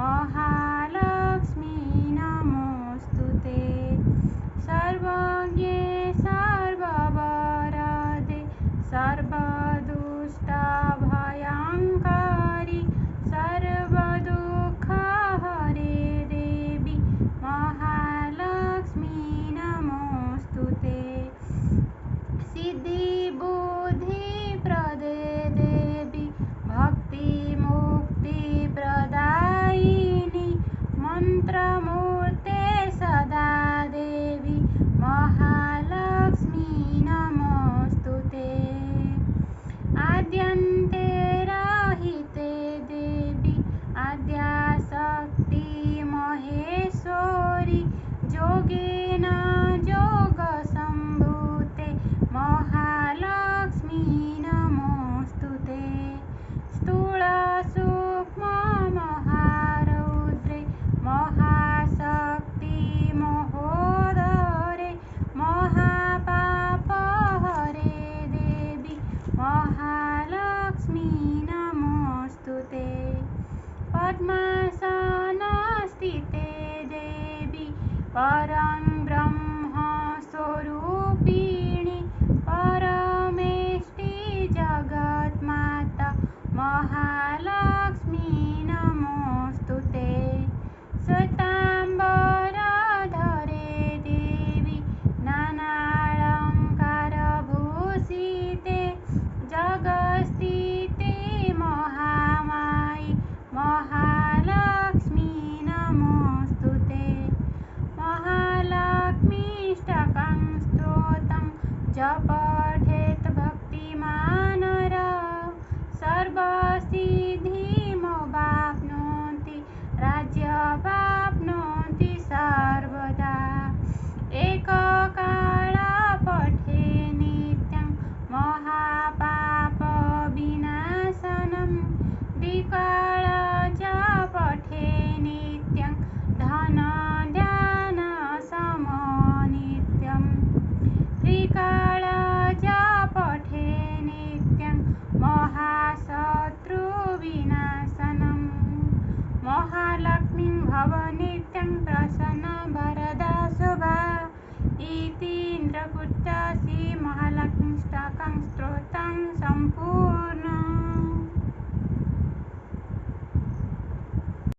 महालक्ष्मी नमोस्तुते। सर्वज्ञे सर्ववरदे सर्वदुष्टभयङ्करि सर्वदुःखहरे देवी महालक्ष्मी नमोस्तुते। सिद्धिबुद्धिप्रदे देवी भक्तिमुक्तिप्रदायिनी मन्त्रमूर्ते सदा देवी महालक्ष्मी नमोस्तुते। आद्यन्ते रहिते देवी आद्याशक्ति महेश्वरी जोगेन जोगसम्भूते महालक्ष्मी नमोस्तुते। स्थूलसूक्ष्ममहारौद्रे महाशक्ति महोदरे महापापहरे देवी महालक्ष्मी नमोस्तुते। पद्मासनस्थिते देवी परं ब्रह्मस्वरूपिणी परमेष्टि जगन्माता महालक्ष्मी नमोस्तुते। श्वेताम्बरधरे देवी नानालङ्कारभूषिते जगत्स्थिते महामायी महालक्ष्मी नमोस्तुते। महालक्ष्मीष्टकं स्तोत्रं जपठेत् भक्तिमान् सर्वसिद्धिमवाप्नोति राज्यवाप्नोति सर्वदा। एककाला पठे नित्यं महापापविनाशनं द्विकाला च पठे नित्यं धनधान्यसमनित्यं त्रिकाला